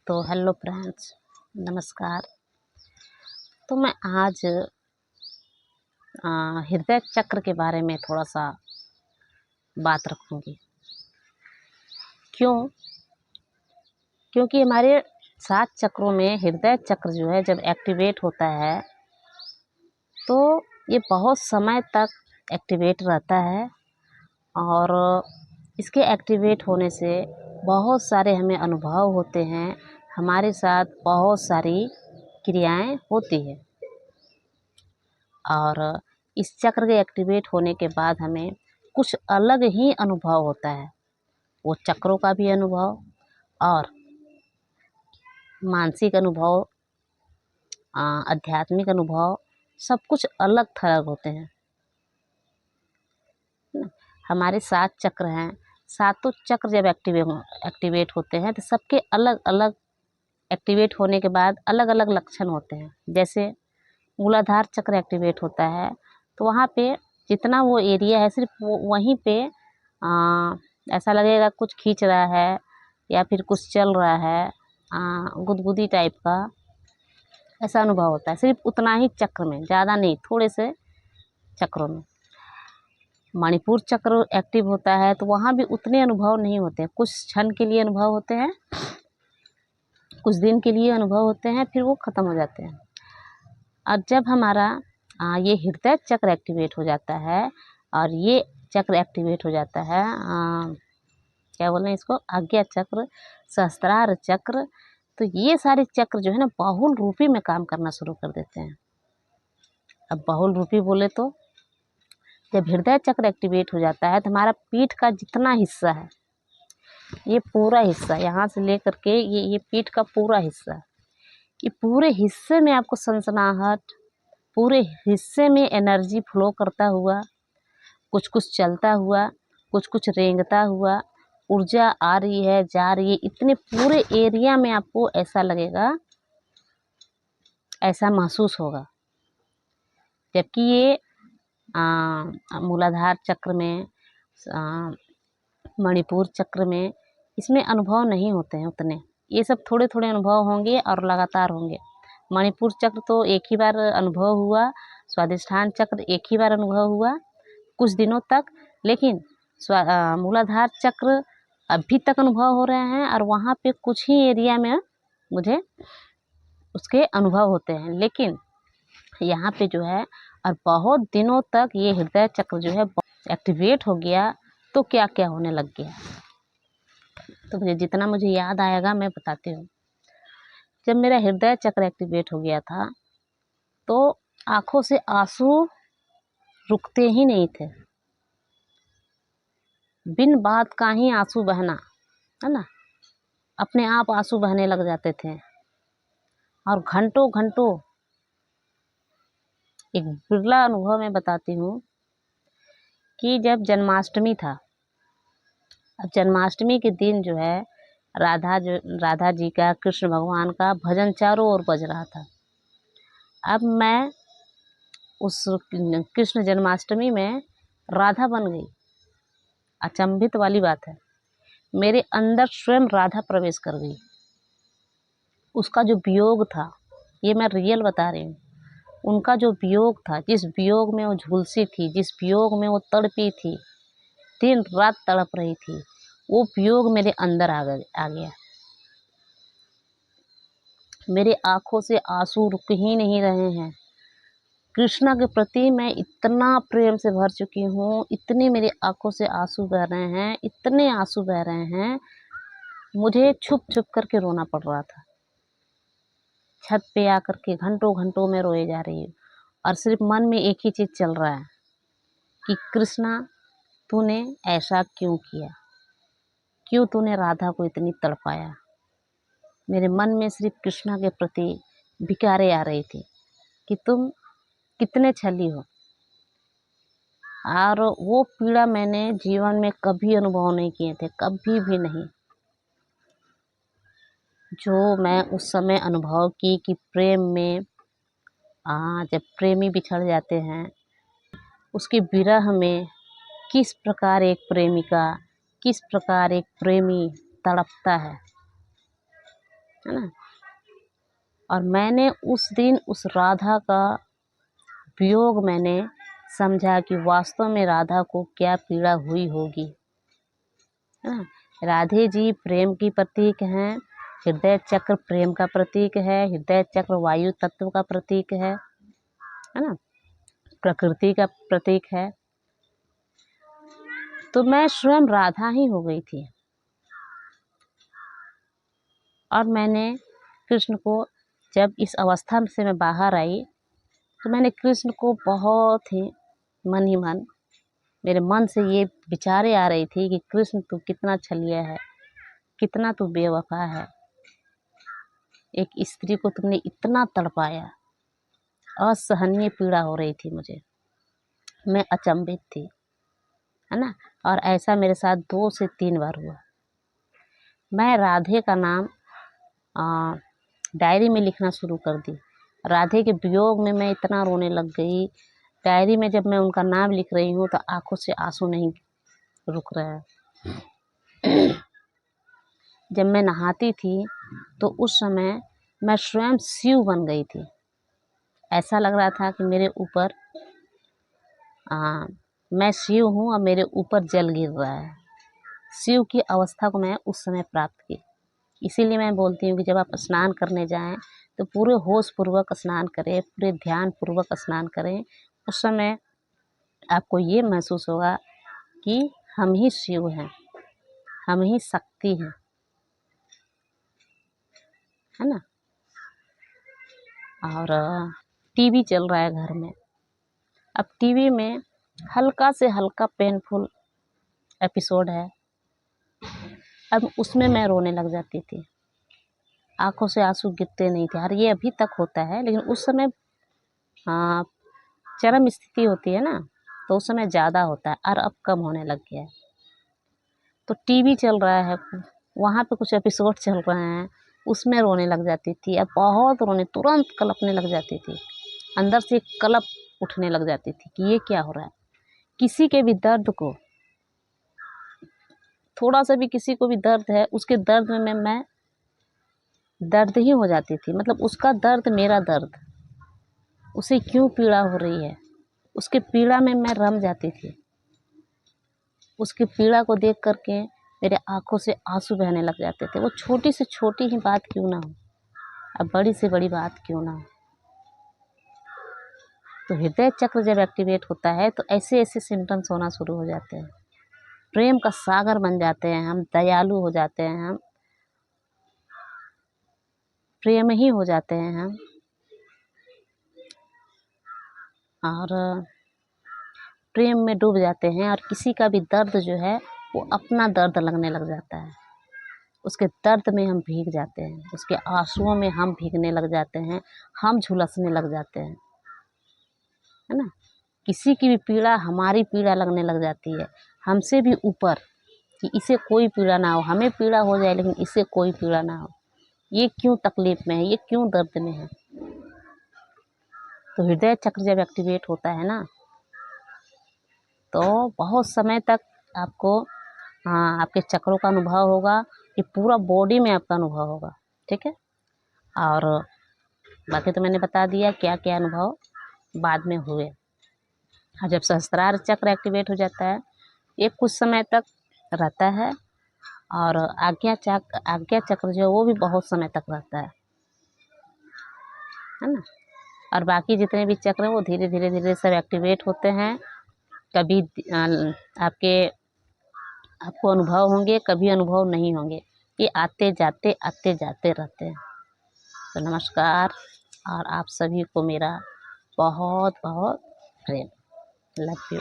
तो hello friends, नमस्कार। तो मैं आज हृदय चक्र के बारे में थोड़ा सा बात रखूँगी। क्योंकि हमारे 7 चक्रों में हृदय चक्र जो है जब एक्टिवेट होता है तो ये बहुत समय तक एक्टिवेट रहता है और इसके एक्टिवेट होने से बहुत सारे हमें अनुभव होते हैं, हमारे साथ बहुत सारी क्रियाएं होती है। और इस चक्र के एक्टिवेट होने के बाद हमें कुछ अलग ही अनुभव होता है, वो चक्रों का भी अनुभव और मानसिक अनुभव, आध्यात्मिक अनुभव, सब कुछ अलग थलग होते हैं। हमारे 7 चक्र हैं, सातों चक्र जब एक्टिवेट होते हैं तो सबके अलग अलग एक्टिवेट होने के बाद अलग अलग लक्षण होते हैं। जैसे मूलाधार चक्र एक्टिवेट होता है तो वहाँ पे जितना वो एरिया है सिर्फ वहीं पे ऐसा लगेगा कुछ खींच रहा है या फिर कुछ चल रहा है, गुदगुदी टाइप का ऐसा अनुभव होता है। सिर्फ उतना ही चक्र में, ज़्यादा नहीं, थोड़े से चक्रों में। मणिपुर चक्र एक्टिव होता है तो वहाँ भी उतने अनुभव नहीं होते हैं, कुछ क्षण के लिए अनुभव होते हैं, कुछ दिन के लिए अनुभव होते हैं, फिर वो ख़त्म हो जाते हैं। और जब हमारा ये हृदय चक्र एक्टिवेट हो जाता है और ये चक्र एक्टिवेट हो जाता है, क्या बोलें इसको, आज्ञा चक्र, सहस्त्रार चक्र, तो ये सारे चक्र जो है ना बहुल रूपी में काम करना शुरू कर देते हैं। अब बहुल रूपी बोले तो जब हृदय चक्र एक्टिवेट हो जाता है तो हमारा पीठ का जितना हिस्सा है, ये पूरा हिस्सा यहाँ से लेकर के ये पीठ का पूरा हिस्सा, ये पूरे हिस्से में आपको सनसनाहट, पूरे हिस्से में एनर्जी फ्लो करता हुआ, कुछ कुछ चलता हुआ, कुछ कुछ रेंगता हुआ, ऊर्जा आ रही है जा रही है, इतने पूरे एरिया में आपको ऐसा लगेगा, ऐसा महसूस होगा। जबकि ये मूलाधार चक्र में, मणिपुर चक्र में इसमें अनुभव नहीं होते हैं उतने, ये सब थोड़े थोड़े अनुभव होंगे और लगातार होंगे। मणिपुर चक्र तो एक ही बार अनुभव हुआ, स्वादिष्ठान चक्र एक ही बार अनुभव हुआ कुछ दिनों तक, लेकिन मूलाधार चक्र अभी तक अनुभव हो रहे हैं और वहाँ पे कुछ ही एरिया में मुझे उसके अनुभव होते हैं। लेकिन यहाँ पे जो है और बहुत दिनों तक ये हृदय चक्र जो है एक्टिवेट हो गया तो क्या क्या होने लग गया, तो मुझे जितना मुझे याद आएगा मैं बताती हूँ। जब मेरा हृदय चक्र एक्टिवेट हो गया था तो आँखों से आंसू रुकते ही नहीं थे, बिन बात का ही आंसू बहना, है ना, अपने आप आंसू बहने लग जाते थे। और घंटों घंटों, एक बिरला अनुभव मैं बताती हूँ कि जब जन्माष्टमी था, अब जन्माष्टमी के दिन जो है राधा जी का, कृष्ण भगवान का भजन चारों ओर बज रहा था। अब मैं उस कृष्ण जन्माष्टमी में राधा बन गई। अचंभित वाली बात है, मेरे अंदर स्वयं राधा प्रवेश कर गई। उसका जो वियोग था, ये मैं रियल बता रही हूँ, उनका जो वियोग था, जिस वियोग में वो झुलसी थी, जिस वियोग में वो तड़पी थी, दिन रात तड़प रही थी, वो वियोग मेरे अंदर आ गया। मेरे आँखों से आंसू रुक ही नहीं रहे हैं। कृष्णा के प्रति मैं इतना प्रेम से भर चुकी हूँ, इतने मेरी आंखों से आंसू बह रहे हैं, इतने आंसू बह रहे हैं, मुझे छुप छुप करके रोना पड़ रहा था। छत पे आकर के घंटों घंटों में रोए जा रही हूँ और सिर्फ मन में एक ही चीज़ चल रहा है कि कृष्णा तूने ऐसा क्यों किया, क्यों तूने राधा को इतनी तड़पाया। मेरे मन में सिर्फ कृष्णा के प्रति विकारें आ रही थी कि तुम कितने छली हो। और वो पीड़ा मैंने जीवन में कभी अनुभव नहीं किए थे, कभी भी नहीं। जो मैं उस समय अनुभव की कि प्रेम में जब प्रेमी बिछड़ जाते हैं, उसके विरह में किस प्रकार एक प्रेमिका, किस प्रकार एक प्रेमी तड़पता है है ना। और मैंने उस दिन उस राधा का वियोग मैंने समझा कि वास्तव में राधा को क्या पीड़ा हुई होगी, है ना। राधे जी प्रेम की प्रतीक हैं, हृदय चक्र प्रेम का प्रतीक है, हृदय चक्र वायु तत्व का प्रतीक है ना, प्रकृति का प्रतीक है। तो मैं स्वयं राधा ही हो गई थी। और मैंने कृष्ण को, जब इस अवस्था से मैं बाहर आई, तो मैंने कृष्ण को बहुत ही मन ही मन, मेरे मन से ये विचारें आ रही थी कि कृष्ण तू कितना छलिया है, कितना तू बेवफा है, एक स्त्री को तुमने इतना तड़पाया। असहनीय पीड़ा हो रही थी मुझे, मैं अचंभित थी, है ना। और ऐसा मेरे साथ 2 से 3 बार हुआ। मैं राधे का नाम डायरी में लिखना शुरू कर दी। राधे के वियोग में मैं इतना रोने लग गई। डायरी में जब मैं उनका नाम लिख रही हूँ तो आंखों से आंसू नहीं रुक रहा है। जब मैं नहाती थी तो उस समय मैं स्वयं शिव बन गई थी। ऐसा लग रहा था कि मेरे ऊपर मैं शिव हूँ और मेरे ऊपर जल गिर रहा है। शिव की अवस्था को मैं उस समय प्राप्त की। इसीलिए मैं बोलती हूँ कि जब आप स्नान करने जाएं तो पूरे होश पूर्वक स्नान करें, पूरे ध्यान पूर्वक स्नान करें। उस समय आपको ये महसूस होगा कि हम ही शिव हैं, हम ही शक्ति हैं, है ना। और टीवी चल रहा है घर में। अब टीवी में हल्का से हल्का पेनफुल एपिसोड है, अब उसमें मैं रोने लग जाती थी। आंखों से आंसू गिरते नहीं थे। और ये अभी तक होता है, लेकिन उस समय चरम स्थिति होती है ना, तो उस समय ज़्यादा होता है और अब कम होने लग गया है। तो टीवी चल रहा है, वहाँ पे कुछ एपिसोड चल रहे हैं, उसमें रोने लग जाती थी। अब बहुत रोने, तुरंत कलपने लग जाती थी, अंदर से कलप उठने लग जाती थी कि ये क्या हो रहा है। किसी के भी दर्द को, थोड़ा सा भी किसी को भी दर्द है, उसके दर्द में मैं दर्द ही हो जाती थी। मतलब उसका दर्द मेरा दर्द, उसे क्यों पीड़ा हो रही है, उसके पीड़ा में मैं रम जाती थी। उसकी पीड़ा को देख करके मेरे आंखों से आंसू बहने लग जाते थे। वो छोटी से छोटी ही बात क्यों ना हो, अब बड़ी से बड़ी बात क्यों ना हो। तो हृदय चक्र जब एक्टिवेट होता है तो ऐसे ऐसे सिम्टम्स होना शुरू हो जाते हैं। प्रेम का सागर बन जाते हैं हम, दयालु हो जाते हैं हम, प्रेम ही हो जाते हैं हम। और प्रेम में डूब जाते हैं। और किसी का भी दर्द जो है वो अपना दर्द लगने लग जाता है। उसके दर्द में हम भीग जाते हैं, उसके आंसुओं में हम भीगने लग जाते हैं, हम झुलसने लग जाते हैं, है ना। किसी की भी पीड़ा हमारी पीड़ा लगने लग जाती है, हमसे भी ऊपर, कि इसे कोई पीड़ा ना हो, हमें पीड़ा हो जाए लेकिन इसे कोई पीड़ा ना हो। ये क्यों तकलीफ में है, ये क्यों दर्द में है। तो हृदय चक्र जब एक्टिवेट होता है ना, तो बहुत समय तक आपको आपके चक्रों का अनुभव होगा, ये पूरा बॉडी में आपका अनुभव होगा, ठीक है। और बाकी तो मैंने बता दिया क्या क्या अनुभव बाद में हुए। और जब सहस्त्रार चक्र एक्टिवेट हो जाता है, ये कुछ समय तक रहता है। और आज्ञा चक्र जो है वो भी बहुत समय तक रहता है ना। और बाकी जितने भी चक्र हैं वो धीरे धीरे धीरे सब एक्टिवेट होते हैं। कभी आपको अनुभव होंगे, कभी अनुभव नहीं होंगे। ये आते जाते रहते हैं। तो नमस्कार, और आप सभी को मेरा बहुत बहुत प्रेम। Love you.